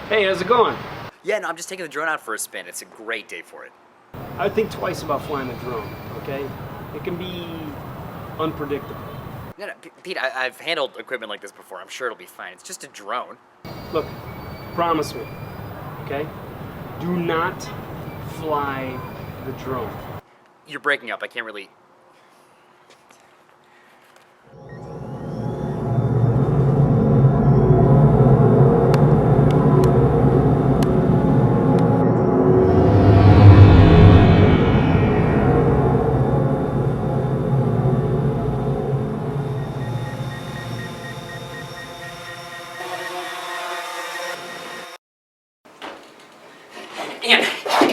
Hey, how's it going? Yeah, no, I'm just taking the drone out for a spin. It's a great day for it. I would think twice about flying the drone, okay? It can be unpredictable. No, Pete, I've handled equipment like this before. I'm sure it'll be fine. It's just a drone. Look, promise me, okay? Do not fly the drone. You're breaking up. I can't really...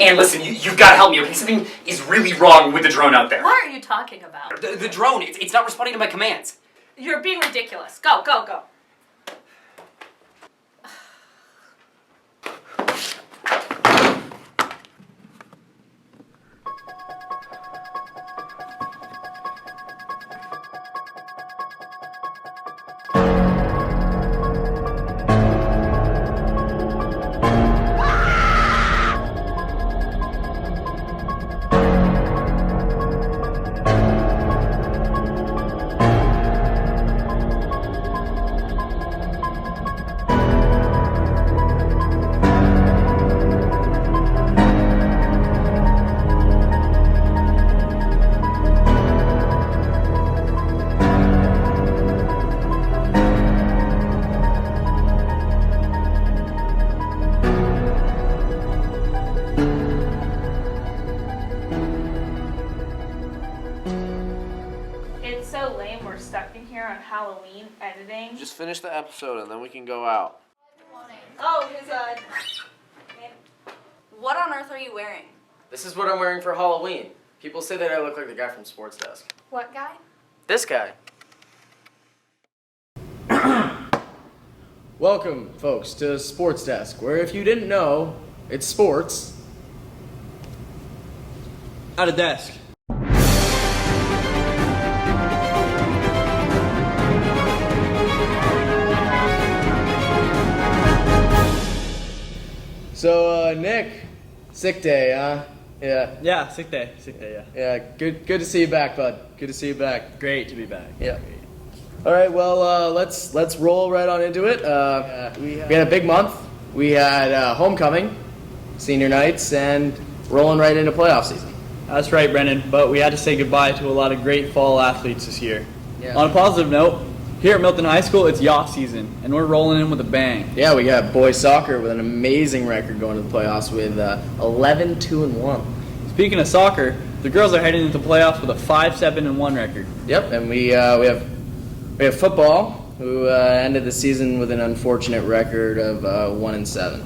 And listen, you've got to help me, okay? Something is really wrong with the drone out there. What are you talking about? The drone, it's not responding to my commands. You're being ridiculous. Go, go, go. It's so lame we're stuck in here on Halloween editing. Just finish the episode and then we can go out. Oh, his What on earth are you wearing? This is what I'm wearing for Halloween. People say that I look like the guy from Sports Desk. What guy? This guy. Welcome, folks, to Sports Desk, where if you didn't know, it's sports. At a desk. So, Nick, sick day, huh? Yeah. Yeah, sick day, yeah. Yeah, good to see you back, bud. Good to see you back. Great to be back. Yeah. All right, well, let's roll right on into it. We had a big month. We had homecoming, senior nights, and rolling right into playoff season. That's right, Brendan, but we had to say goodbye to a lot of great fall athletes this year. Yeah. On a positive note, here at Milton High School, it's yacht season, and we're rolling in with a bang. Yeah, we got boys soccer with an amazing record going to the playoffs with 11-2-1. Speaking of soccer, the girls are heading into playoffs with a 5-7-1 record. Yep, and we have football, who ended the season with an unfortunate record of 1-7.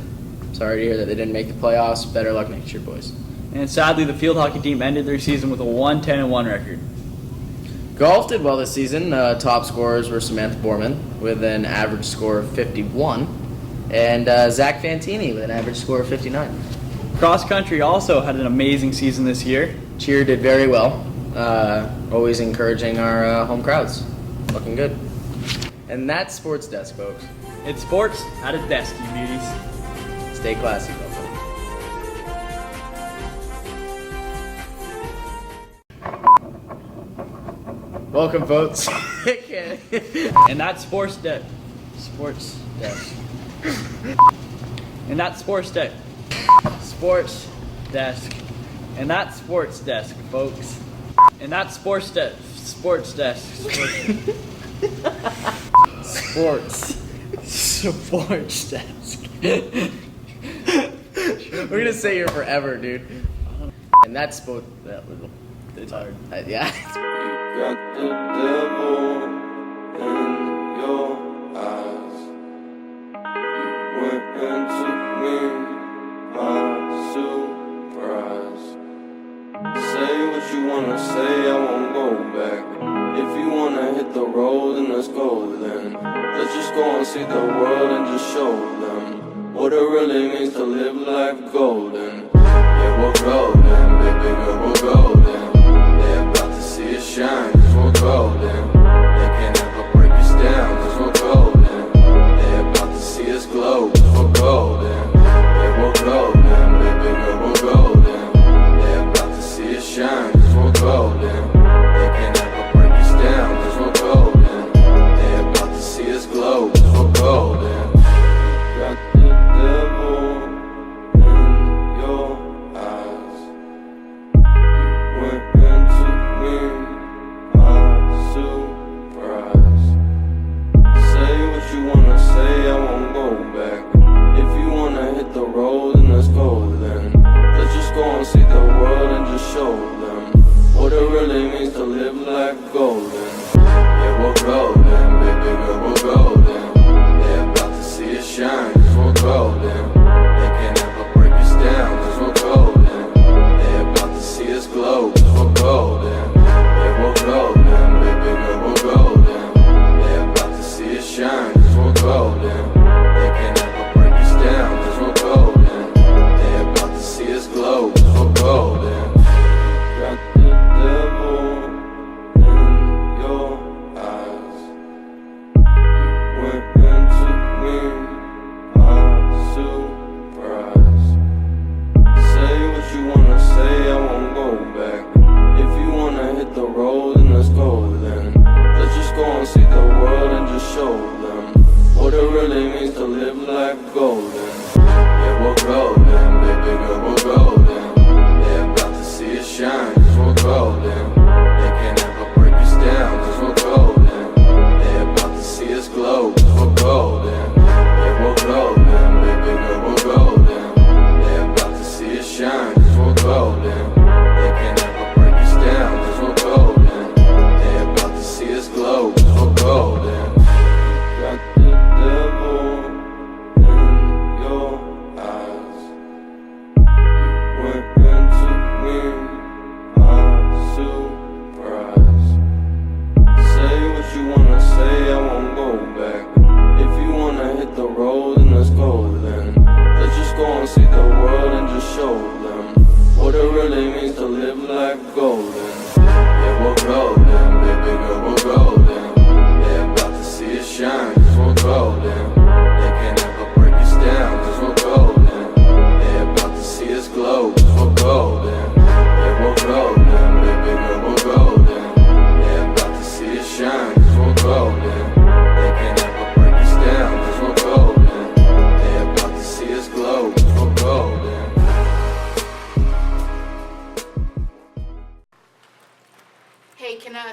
Sorry to hear that they didn't make the playoffs. Better luck next year, boys. And sadly, the field hockey team ended their season with a 1-10-1 record. Golf did well this season. Top scorers were Samantha Borman with an average score of 51, and Zach Fantini with an average score of 59. Cross country also had an amazing season this year. Cheer did very well, always encouraging our home crowds. Looking good. And that's Sports Desk, folks. It's sports at a desk, you beauties. Stay classy, folks. Welcome, folks. And that's sports desk. Sports desk. And that's sports desk. Sports desk. And that's sports desk, folks. And that's sports desk. Sports desk. Sports. Sports desk. We're gonna stay here forever, dude. And that's both. It's hard. Yeah. Got the devil in your eyes. You went and took me by surprise. Say what you wanna say, I won't go back. If you wanna hit the road, then let's go then. Let's just go and see the world and just show them what it really means to live life golden. Yeah, we're golden, baby girl, we're golden. They're about to see us shine, cause we're golden. They can't ever break us down, cause we're golden. They're about to see us glow, cause we're golden.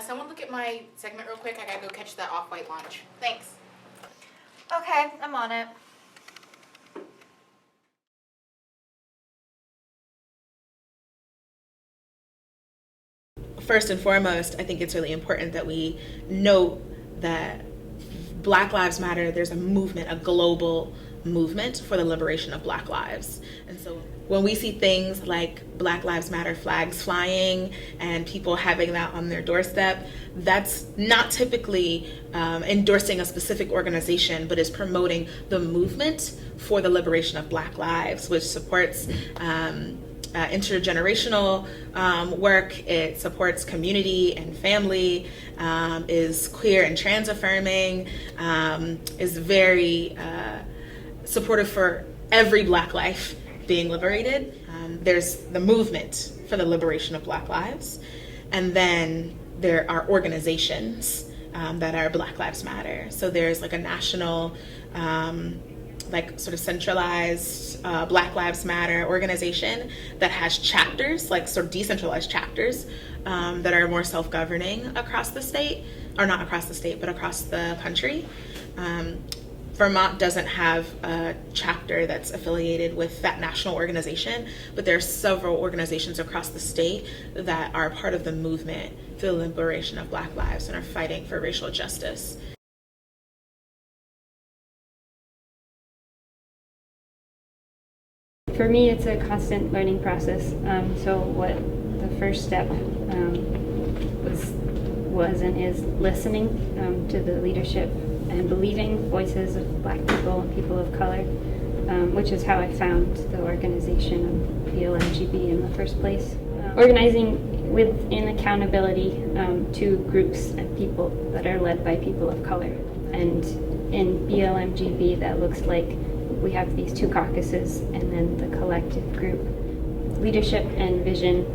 someone look at my segment real quick? I gotta go catch that off-white launch. Thanks. Okay, I'm on it. First and foremost, I think it's really important that we note that Black Lives Matter, there's a movement, a global movement for the liberation of Black lives. And so when we see things like Black Lives Matter flags flying and people having that on their doorstep, that's not typically endorsing a specific organization, but is promoting the movement for the liberation of Black lives, which supports intergenerational work. It supports community and family, is queer and trans affirming, is very supportive for every Black life being liberated. There's the movement for the liberation of Black lives, and then there are organizations that are Black Lives Matter. So there's like a national like sort of centralized Black Lives Matter organization that has chapters, like sort of decentralized chapters that are more self-governing across the state, or not across the state, but across the country. Vermont doesn't have a chapter that's affiliated with that national organization, but there are several organizations across the state that are part of the movement for the liberation of Black lives and are fighting for racial justice. For me, it's a constant learning process. So what the first step was and is listening to the leadership and believing voices of Black people and people of color, which is how I found the organization of BLMGB in the first place. Organizing within accountability to groups and people that are led by people of color. And in BLMGB, that looks like we have these two caucuses and then the collective group. Leadership and vision,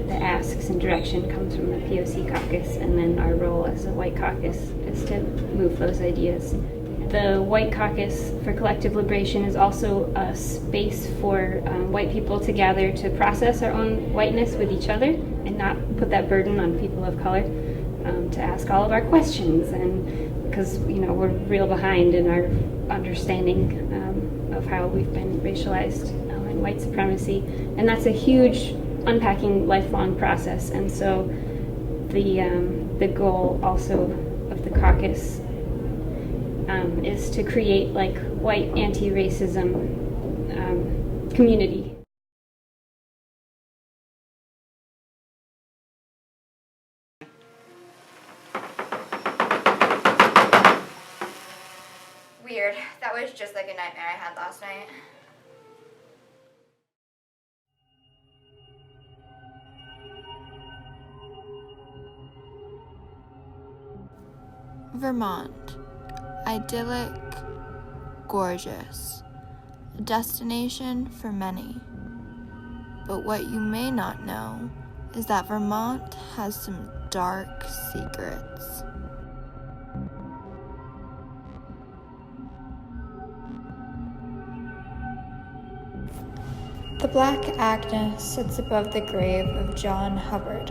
the asks and direction comes from the POC caucus, and then our role as a white caucus is to move those ideas. The White Caucus for Collective Liberation is also a space for white people to gather to process our own whiteness with each other and not put that burden on people of color, to ask all of our questions, and because we're real behind in our understanding of how we've been racialized in white supremacy, and that's a huge unpacking lifelong process. And so the goal also of the caucus is to create like white anti-racism community. Weird. That was just like a nightmare I had last night. Vermont. Idyllic, gorgeous, a destination for many. But what you may not know is that Vermont has some dark secrets. The Black Agnes sits above the grave of John Hubbard.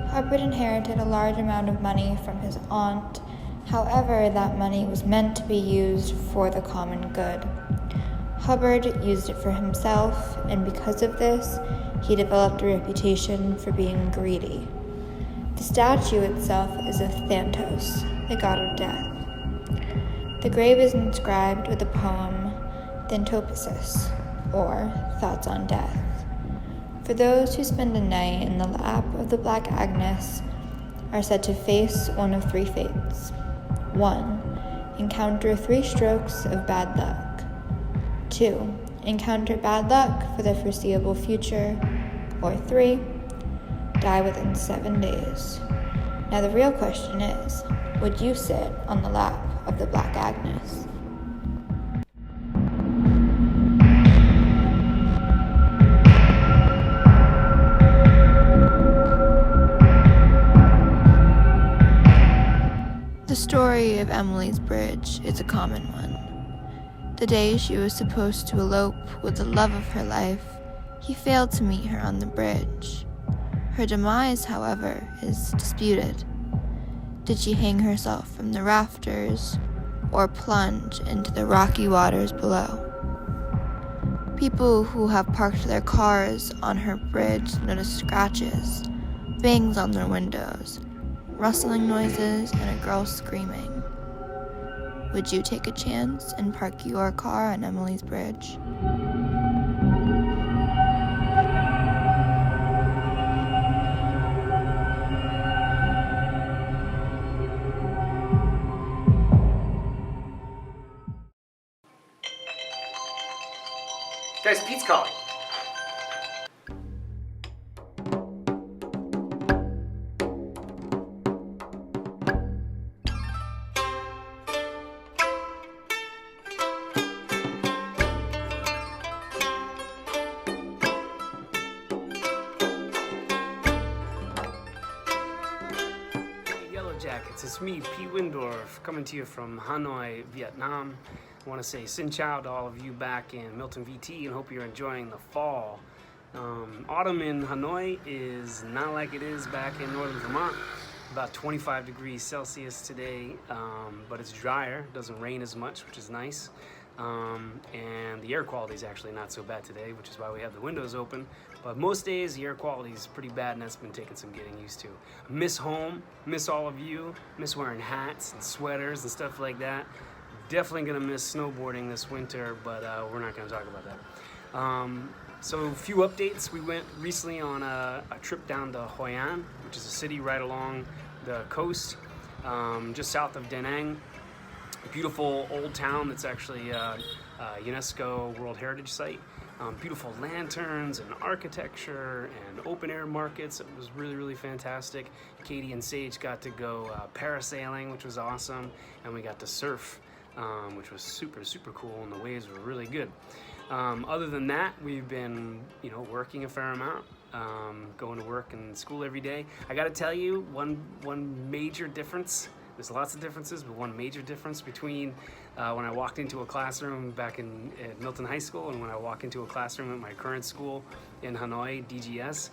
Hubbard inherited a large amount of money from his aunt. However, that money was meant to be used for the common good. Hubbard used it for himself, and because of this, he developed a reputation for being greedy. The statue itself is of Thanatos, the god of death. The grave is inscribed with the poem Thantopsis, or Thoughts on Death. For those who spend a night in the lap of the Black Agnes are said to face one of three fates. 1. Encounter 3 strokes of bad luck. 2. Encounter bad luck for the foreseeable future. Or 3. Die within 7 days. Now the real question is, would you sit on the lap of the Black Agnes? The story of Emily's bridge is a common one. The day she was supposed to elope with the love of her life, he failed to meet her on the bridge. Her demise, however, is disputed. Did she hang herself from the rafters or plunge into the rocky waters below? People who have parked their cars on her bridge notice scratches, bangs on their windows, rustling noises, and a girl screaming. Would you take a chance and park your car on Emily's bridge? Guys, Pete's calling. Yellow Jackets, it's me, Pete Windorf, coming to you from Hanoi, Vietnam. I want to say Xin Chao to all of you back in Milton VT and hope you're enjoying the fall. Autumn in Hanoi is not like it is back in northern Vermont. About 25 degrees Celsius today, but it's drier, doesn't rain as much, which is nice. And the air quality is actually not so bad today, which is why we have the windows open. But most days the air quality is pretty bad, and that's been taking some getting used to. Miss home, miss all of you, miss wearing hats and sweaters and stuff like that. Definitely gonna miss snowboarding this winter, but we're not gonna talk about that. So a few updates. We went recently on a trip down to Hoi An, which is a city right along the coast, just south of Da Nang. A beautiful old town that's actually a UNESCO World Heritage Site. Beautiful lanterns and architecture and open air markets. It was really, really fantastic. Katie and Sage got to go parasailing, which was awesome, and we got to surf, which was super, super cool, and the waves were really good. Other than that, we've been, working a fair amount, going to work and school every day. I got to tell you, one major difference. There's lots of differences, but one major difference between when I walked into a classroom back at Milton High School and when I walk into a classroom at my current school in Hanoi, DGS,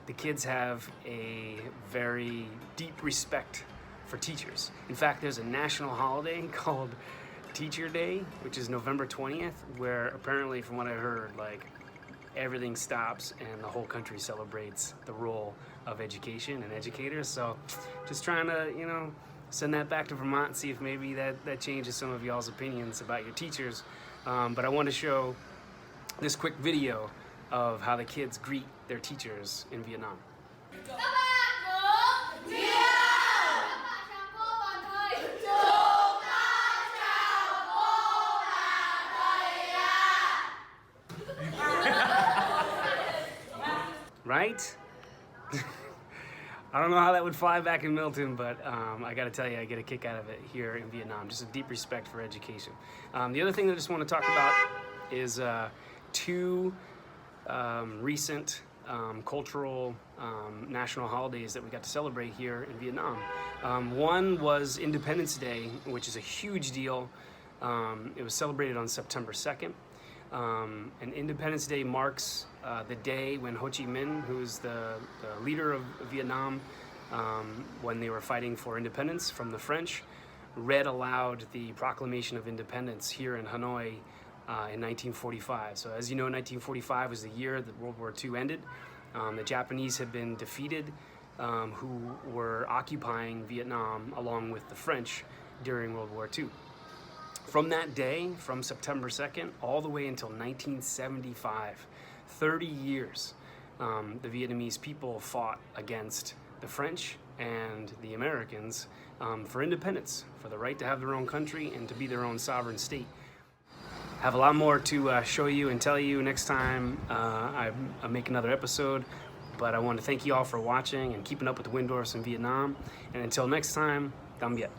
the kids have a very deep respect for teachers. In fact, there's a national holiday called Teacher Day, which is November 20th, where apparently, from what I heard, everything stops and the whole country celebrates the role of education and educators. So just trying to, send that back to Vermont and see if maybe that changes some of y'all's opinions about your teachers. But I want to show this quick video of how the kids greet their teachers in Vietnam. Right? I don't know how that would fly back in Milton, but I gotta tell you, I get a kick out of it here in Vietnam. Just a deep respect for education. The other thing that I just want to talk about is two recent cultural national holidays that we got to celebrate here in Vietnam. One was Independence Day, which is a huge deal. It was celebrated on September 2nd. And Independence Day marks the day when Ho Chi Minh, who's the leader of Vietnam, when they were fighting for independence from the French, read aloud the Proclamation of Independence here in Hanoi in 1945. So as you know, 1945 was the year that World War II ended. The Japanese had been defeated, who were occupying Vietnam along with the French during World War II. From that day, from September 2nd, all the way until 1975, 30 years, the Vietnamese people fought against the French and the Americans for independence, for the right to have their own country and to be their own sovereign state. Have a lot more to show you and tell you next time I make another episode, but I want to thank you all for watching and keeping up with the Windorfs in Vietnam. And until next time, Tạm biệt.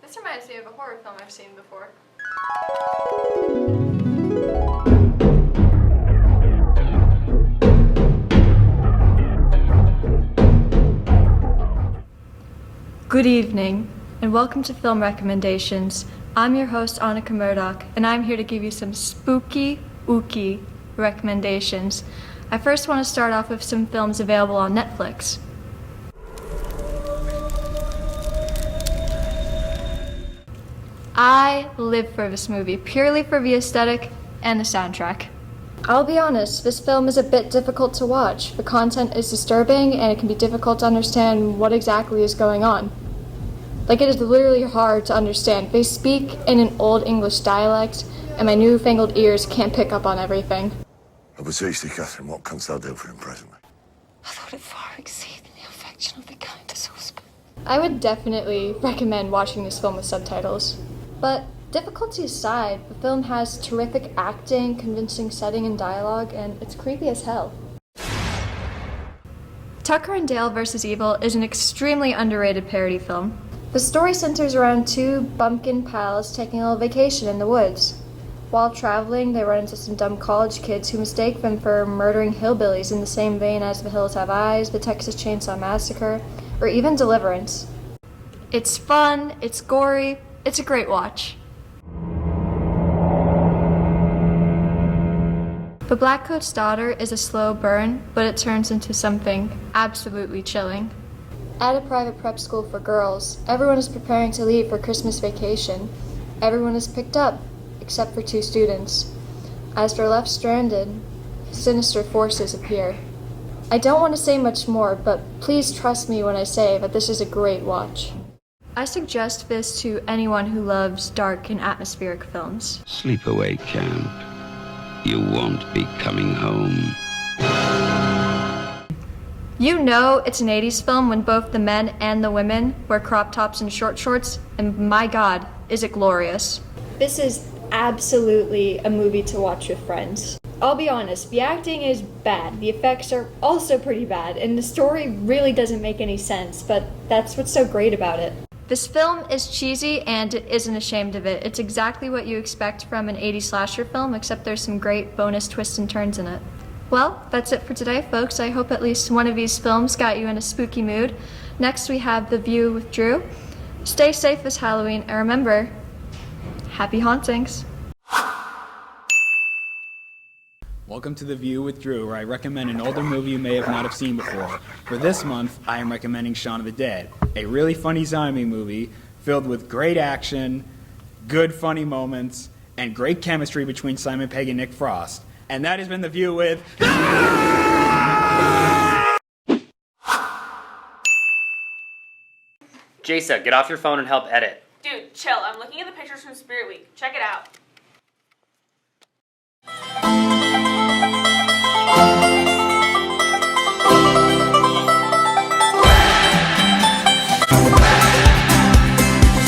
This reminds me of a horror film I've seen before. Good evening, and welcome to Film Recommendations. I'm your host, Annika Murdoch, and I'm here to give you some spooky, ooky recommendations. I first want to start off with some films available on Netflix. I live for this movie, purely for the aesthetic and the soundtrack. I'll be honest, this film is a bit difficult to watch. The content is disturbing, and it can be difficult to understand what exactly is going on. Like, it is literally hard to understand. They speak in an old English dialect, and my newfangled ears can't pick up on everything. I beseech thee, Catherine, what canst thou do for him presently? I thought it far exceeded the affection of the kindest husband. I would definitely recommend watching this film with subtitles. But difficulty aside, the film has terrific acting, convincing setting and dialogue, and it's creepy as hell. Tucker and Dale vs. Evil is an extremely underrated parody film. The story centers around two bumpkin pals taking a little vacation in the woods. While traveling, they run into some dumb college kids who mistake them for murdering hillbillies in the same vein as The Hills Have Eyes, The Texas Chainsaw Massacre, or even Deliverance. It's fun, it's gory, it's a great watch. The Blackcoat's Daughter is a slow burn, but it turns into something absolutely chilling. At a private prep school for girls, everyone is preparing to leave for Christmas vacation. Everyone is picked up, except for two students. As they're left stranded, sinister forces appear. I don't want to say much more, but please trust me when I say that this is a great watch. I suggest this to anyone who loves dark and atmospheric films. Sleepaway camp. You won't be coming home. You know it's an 80s film when both the men and the women wear crop tops and short shorts, and my god, is it glorious. This is absolutely a movie to watch with friends. I'll be honest, the acting is bad, the effects are also pretty bad, and the story really doesn't make any sense, but that's what's so great about it. This film is cheesy and it isn't ashamed of it. It's exactly what you expect from an 80s slasher film, except there's some great bonus twists and turns in it. Well, that's it for today, folks. I hope at least one of these films got you in a spooky mood. Next we have The View with Drew. Stay safe this Halloween, and remember, happy hauntings. Welcome to The View with Drew, where I recommend an older movie you may not have seen before. For this month, I am recommending Shaun of the Dead, a really funny zombie movie filled with great action, good funny moments, and great chemistry between Simon Pegg and Nick Frost. And that has been The View with... Jasa, get off your phone and help edit. Dude, chill. I'm looking at the pictures from Spirit Week. Check it out.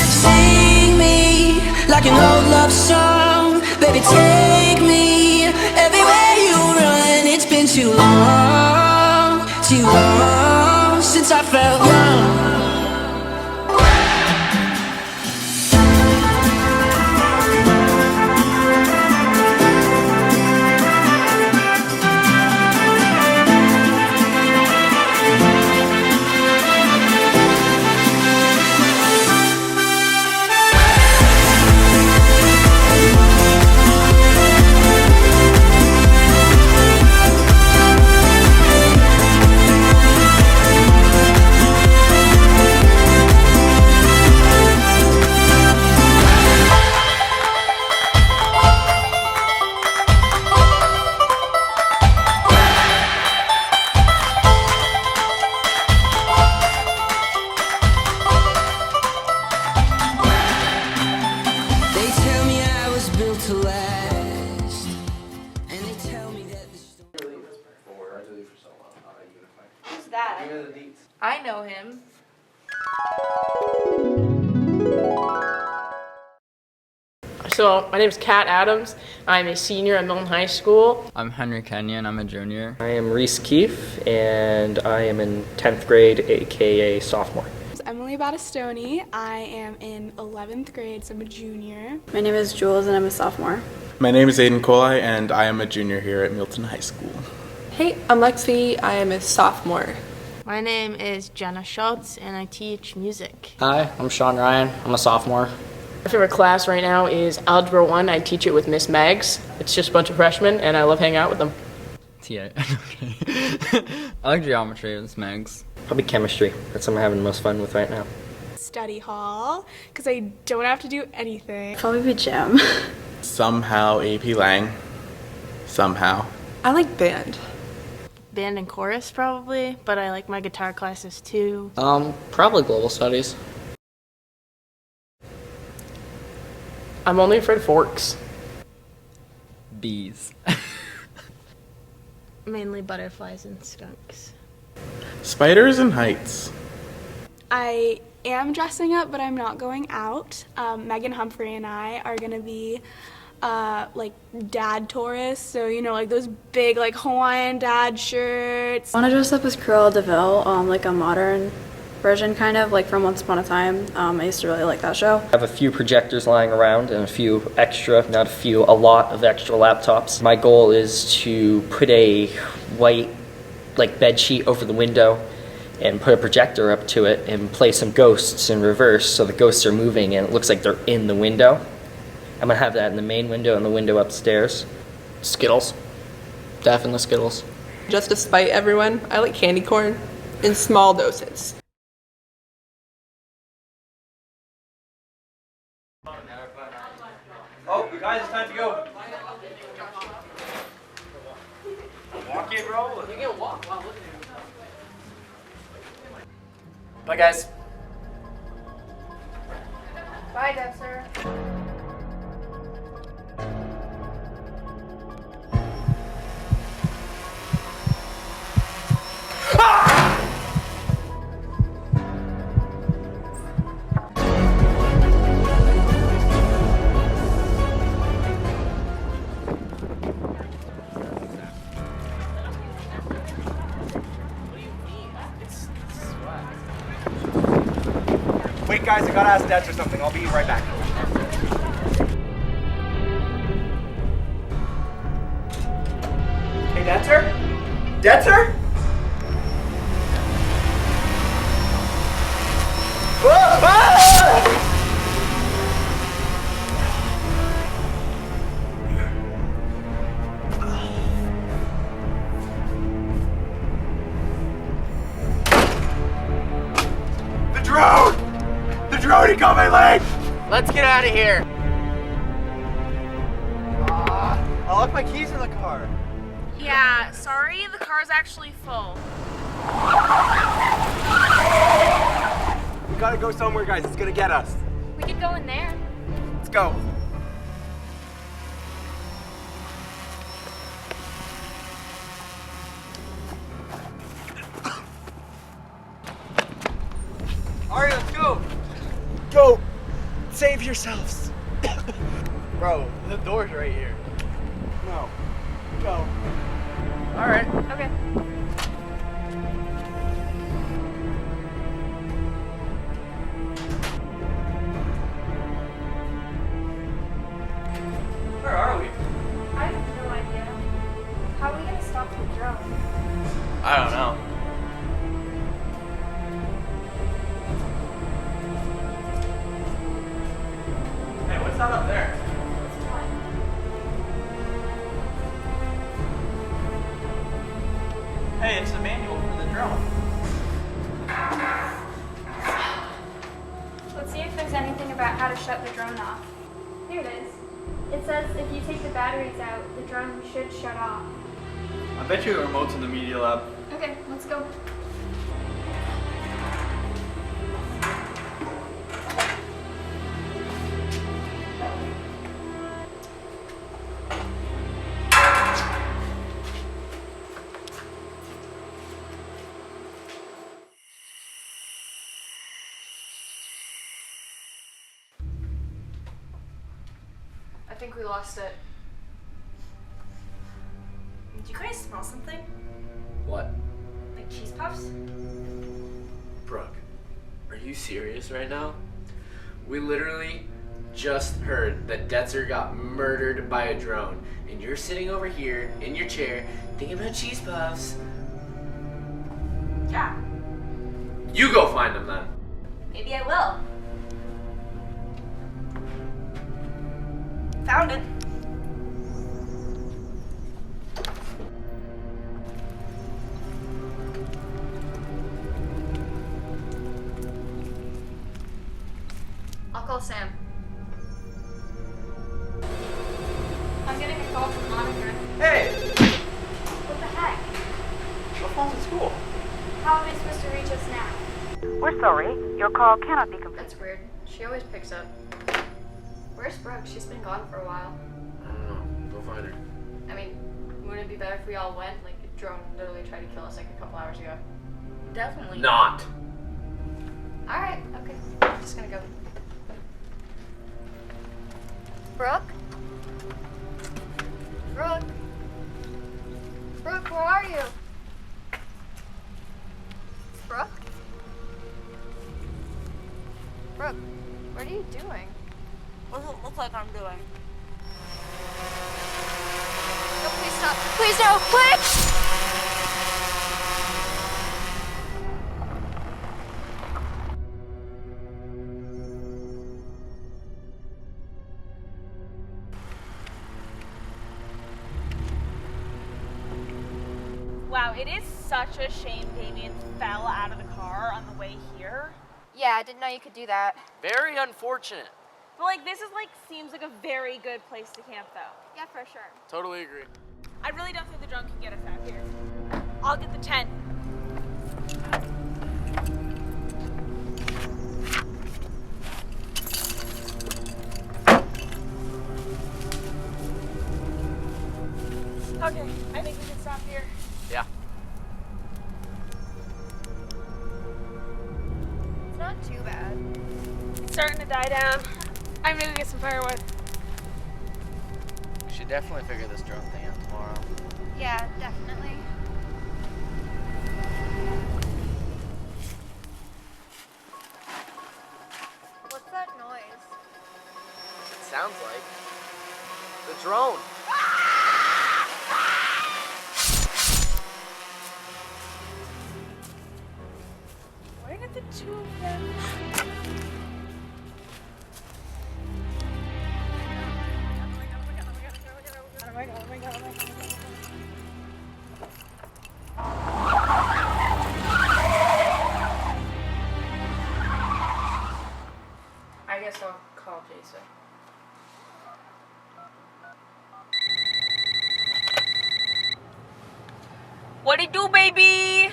Sing me like an old love song. Baby, take me everywhere you run. It's been too long since I felt young. I know him. So, my name is Kat Adams. I'm a senior at Milton High School. I'm Henry Kenyon. I'm a junior. I am Reese Keefe, and I am in 10th grade, aka sophomore. Emily Battistoni. I am in 11th grade, so I'm a junior. My name is Jules and I'm a sophomore. My name is Aiden Colai and I am a junior here at Milton High School. Hey, I'm Lexi. I am a sophomore. My name is Jenna Schultz and I teach music. Hi, I'm Sean Ryan. I'm a sophomore. My favorite class right now is Algebra 1. I teach it with Miss Megs. It's just a bunch of freshmen and I love hanging out with them. TA. I like geometry with Miss Megs. Probably chemistry. That's what I'm having the most fun with right now. Study hall, because I don't have to do anything. Probably gym. Somehow AP Lang. Somehow. I like band. Band and chorus probably, but I like my guitar classes too. Probably global studies. I'm only afraid of forks. Bees. Mainly butterflies and skunks. Spiders and heights. I am dressing up, but I'm not going out. Megan Humphrey and I are gonna be like dad tourists, so you know, like those big like Hawaiian dad shirts. I want to dress up as Cruella de Vil, like a modern version kind of, like from Once Upon a Time. I used to really like that show. I have a few projectors lying around and a lot of extra laptops. My goal is to put a white bed sheet over the window and put a projector up to it and play some ghosts in reverse so the ghosts are moving and it looks like they're in the window. I'm gonna have that in the main window and the window upstairs. Skittles. Definitely Skittles. Just to spite everyone, I like candy corn in small doses. Oh, guys, it's time to go. Walk it, bro. You can walk while looking at it. Bye, guys. Bye, Dexter. Wait, guys, I gotta ask Dexter something. I'll be right back. Hey, Dexter? Dexter? The drone! The drone, he got my leg! Let's get out of here. I left my keys in the car. Yeah, sorry, the car's actually full. We gotta go somewhere, guys. It's gonna get us. We could go in there. Let's go. Alright, let's go. Go. Save yourselves. Bro, the door's right here. No. Go. Alright. Okay. Where are we? I have no idea. How are we gonna stop the drone? I don't know. Hey, what's that up there? Hey, it's the manual for the drone. Let's see if there's anything about how to shut the drone off. Here it is. It says if you take the batteries out, the drone should shut off. I bet you the remote's in the media lab. Okay, let's go. I think we lost it. Did you guys smell something? What? Like cheese puffs? Brooke, Are you serious right now? We literally just heard that Detzer got murdered by a drone, and you're sitting over here in your chair thinking about cheese puffs. Yeah. You go find them then. Maybe I will. Found it. I'll call Sam. I'm getting a call from Monica. Hey! What the heck? My phone's in school. How am I supposed to reach us now? We're sorry. Your call cannot be completed. That's weird. She always picks up. Where's Brooke? She's been gone for a while. I don't know. Go find her. I mean, wouldn't it be better if we all went? Like, a drone literally tried to kill us like a couple hours ago. Definitely. Not. Alright, okay. I'm just gonna go. Brooke? Brooke? Brooke, where are you? Brooke? Brooke, what are you doing? What does it look like I'm doing? No, please stop. Please no, please! Wow, it is such a shame Damien fell out of the car on the way here. Yeah, I didn't know you could do that. Very unfortunate. But like, this is like, seems like a very good place to camp though. Yeah, for sure. Totally agree. I really don't think the drone can get us out here. I'll get the tent. Okay, I think we can stop here. Yeah. It's not too bad. It's starting to die down. I'm gonna get some firewood. We should definitely figure this drone thing out tomorrow. Yeah, definitely. What's that noise? It sounds like the drone. Where did the two of them? I guess I'll call Jason. What it do, baby?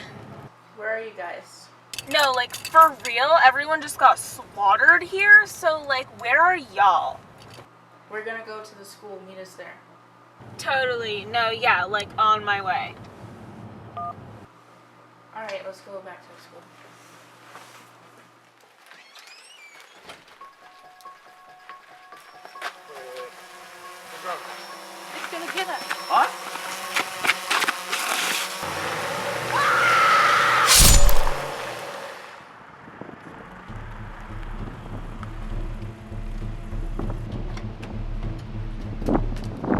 Where are you guys? No, like, for real, everyone just got slaughtered here, so, like, where are y'all? We're gonna go to the school. Meet us there. Totally. No, yeah, like, on my way. Alright, let's go back to the school. It's gonna get us. What?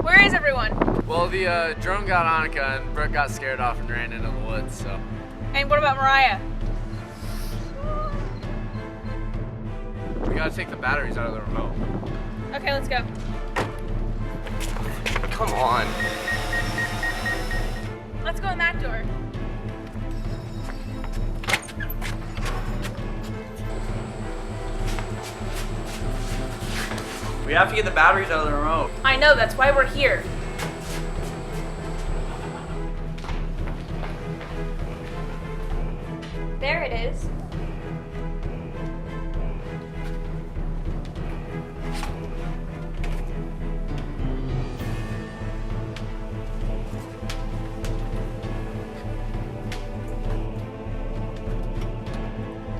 Where is everyone? Well, the drone got Annika and Brooke got scared off and ran into the woods, so. And what about Mariah? We gotta take the batteries out of the remote. Okay, let's go. Come on. Let's go in that door. We have to get the batteries out of the remote. I know, that's why we're here. There it is.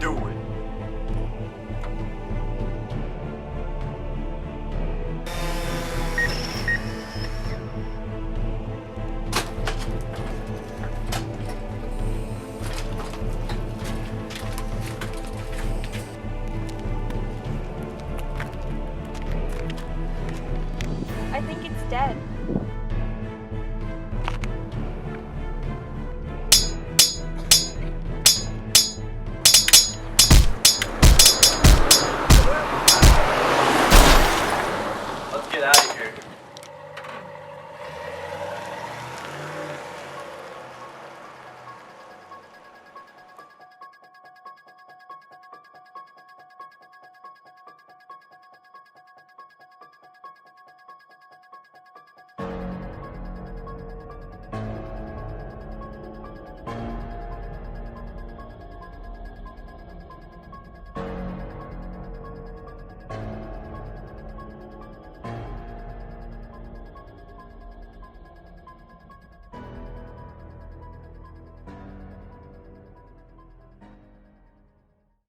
Do it. I think it's dead.